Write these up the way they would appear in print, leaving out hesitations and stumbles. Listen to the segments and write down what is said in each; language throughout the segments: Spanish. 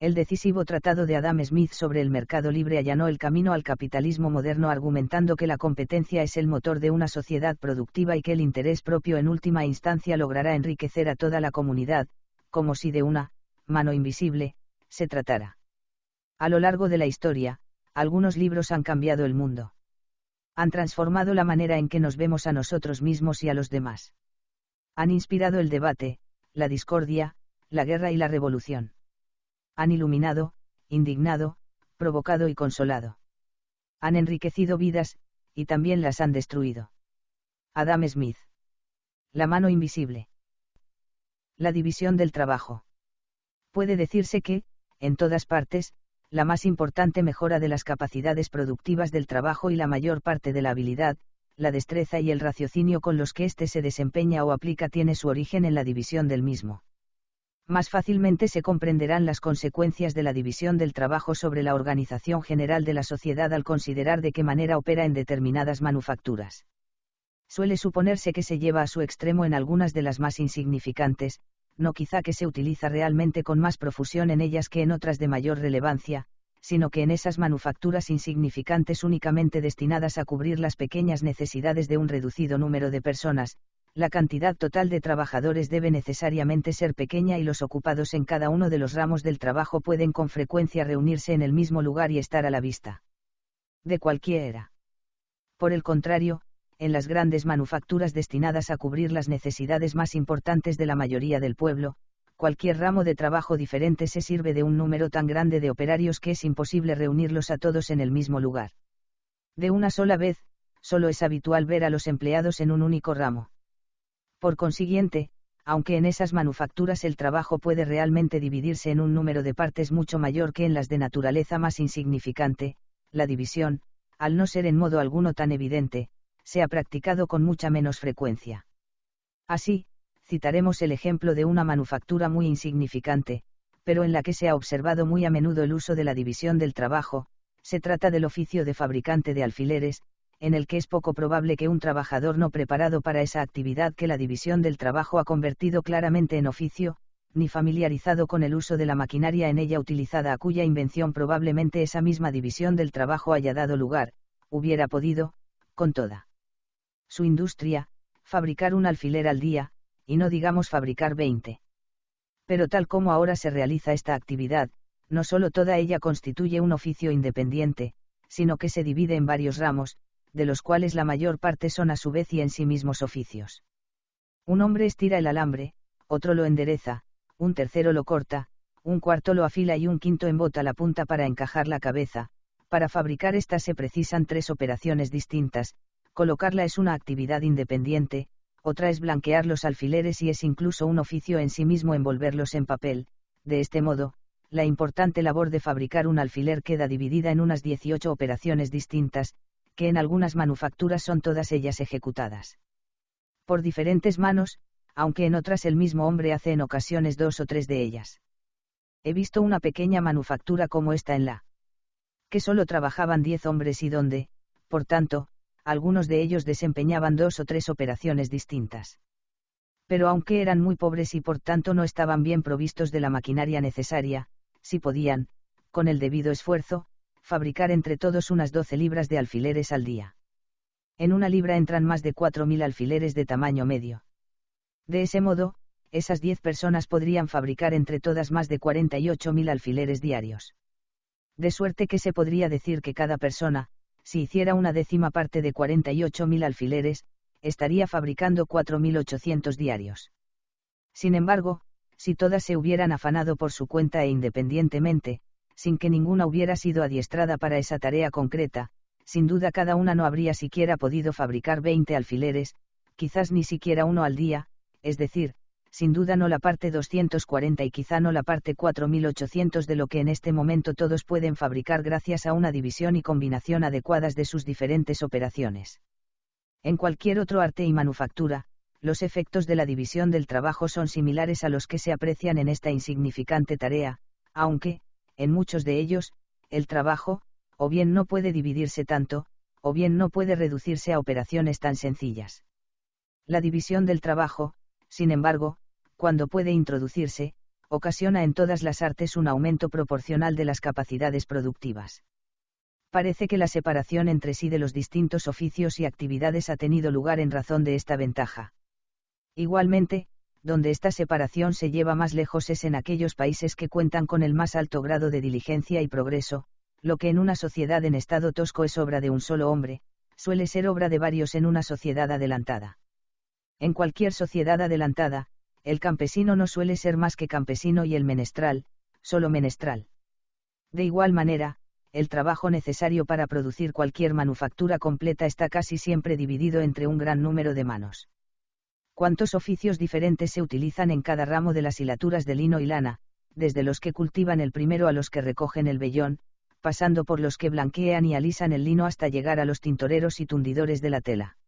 El decisivo tratado de Adam Smith sobre el mercado libre allanó el camino al capitalismo moderno argumentando que la competencia es el motor de una sociedad productiva y que el interés propio en última instancia logrará enriquecer a toda la comunidad, como si de una mano invisible se tratara. A lo largo de la historia, algunos libros han cambiado el mundo. Han transformado la manera en que nos vemos a nosotros mismos y a los demás. Han inspirado el debate, la discordia, la guerra y la revolución. Han iluminado, indignado, provocado y consolado. Han enriquecido vidas, y también las han destruido. Adam Smith. La mano invisible. La división del trabajo. Puede decirse que, en todas partes, la más importante mejora de las capacidades productivas del trabajo y la mayor parte de la habilidad, la destreza y el raciocinio con los que éste se desempeña o aplica tiene su origen en la división del mismo. Más fácilmente se comprenderán las consecuencias de la división del trabajo sobre la organización general de la sociedad al considerar de qué manera opera en determinadas manufacturas. Suele suponerse que se lleva a su extremo en algunas de las más insignificantes, no quizá que se utiliza realmente con más profusión en ellas que en otras de mayor relevancia, sino que en esas manufacturas insignificantes únicamente destinadas a cubrir las pequeñas necesidades de un reducido número de personas, la cantidad total de trabajadores debe necesariamente ser pequeña y los ocupados en cada uno de los ramos del trabajo pueden con frecuencia reunirse en el mismo lugar y estar a la vista de cualquiera. Por el contrario, en las grandes manufacturas destinadas a cubrir las necesidades más importantes de la mayoría del pueblo, cualquier ramo de trabajo diferente se sirve de un número tan grande de operarios que es imposible reunirlos a todos en el mismo lugar. De una sola vez, solo es habitual ver a los empleados en un único ramo. Por consiguiente, aunque en esas manufacturas el trabajo puede realmente dividirse en un número de partes mucho mayor que en las de naturaleza más insignificante, la división, al no ser en modo alguno tan evidente, se ha practicado con mucha menos frecuencia. Así, citaremos el ejemplo de una manufactura muy insignificante, pero en la que se ha observado muy a menudo el uso de la división del trabajo. Se trata del oficio de fabricante de alfileres, en el que es poco probable que un trabajador no preparado para esa actividad que la división del trabajo ha convertido claramente en oficio, ni familiarizado con el uso de la maquinaria en ella utilizada a cuya invención probablemente esa misma división del trabajo haya dado lugar, hubiera podido, con toda su industria, fabricar un alfiler al día, y no digamos fabricar 20. Pero tal como ahora se realiza esta actividad, no solo toda ella constituye un oficio independiente, sino que se divide en varios ramos, de los cuales la mayor parte son a su vez y en sí mismos oficios. Un hombre estira el alambre, otro lo endereza, un tercero lo corta, un cuarto lo afila y un quinto embota la punta para encajar la cabeza. Para fabricar esta se precisan 3 operaciones distintas. Colocarla es una actividad independiente, otra es blanquear los alfileres y es incluso un oficio en sí mismo envolverlos en papel. De este modo, la importante labor de fabricar un alfiler queda dividida en unas 18 operaciones distintas, que en algunas manufacturas son todas ellas ejecutadas por diferentes manos, aunque en otras el mismo hombre hace en ocasiones 2 o 3 de ellas. He visto una pequeña manufactura como esta en la que solo trabajaban 10 hombres y donde, por tanto, algunos de ellos desempeñaban 2 o 3 operaciones distintas. Pero aunque eran muy pobres y por tanto no estaban bien provistos de la maquinaria necesaria, sí podían, con el debido esfuerzo, fabricar entre todos unas 12 libras de alfileres al día. En una libra entran más de 4.000 alfileres de tamaño medio. De ese modo, esas 10 personas podrían fabricar entre todas más de 48.000 alfileres diarios. De suerte que se podría decir que cada persona, si hiciera una décima parte de 48.000 alfileres, estaría fabricando 4.800 diarios. Sin embargo, si todas se hubieran afanado por su cuenta e independientemente, sin que ninguna hubiera sido adiestrada para esa tarea concreta, sin duda cada una no habría siquiera podido fabricar 20 alfileres, quizás ni siquiera uno al día, es decir, sin duda no la parte 240 y quizá no la parte 4800 de lo que en este momento todos pueden fabricar gracias a una división y combinación adecuadas de sus diferentes operaciones. En cualquier otro arte y manufactura, los efectos de la división del trabajo son similares a los que se aprecian en esta insignificante tarea, aunque, en muchos de ellos, el trabajo, o bien no puede dividirse tanto, o bien no puede reducirse a operaciones tan sencillas. La división del trabajo, sin embargo, cuando puede introducirse, ocasiona en todas las artes un aumento proporcional de las capacidades productivas. Parece que la separación entre sí de los distintos oficios y actividades ha tenido lugar en razón de esta ventaja. Igualmente, donde esta separación se lleva más lejos es en aquellos países que cuentan con el más alto grado de diligencia y progreso, lo que en una sociedad en estado tosco es obra de un solo hombre, suele ser obra de varios en una sociedad adelantada. En cualquier sociedad adelantada, el campesino no suele ser más que campesino y el menestral, solo menestral. De igual manera, el trabajo necesario para producir cualquier manufactura completa está casi siempre dividido entre un gran número de manos. ¿Cuántos oficios diferentes se utilizan en cada ramo de las hilaturas de lino y lana, desde los que cultivan el primero a los que recogen el vellón, pasando por los que blanquean y alisan el lino hasta llegar a los tintoreros y tundidores de la tela?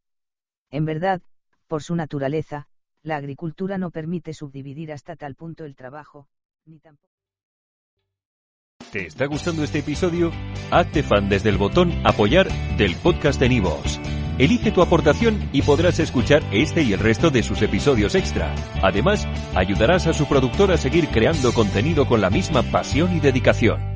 En verdad, por su naturaleza, la agricultura no permite subdividir hasta tal punto el trabajo, ni tampoco. ¿Te está gustando este episodio? Hazte fan desde el botón Apoyar del podcast de Nivos. Elige tu aportación y podrás escuchar este y el resto de sus episodios extra. Además, ayudarás a su productor a seguir creando contenido con la misma pasión y dedicación.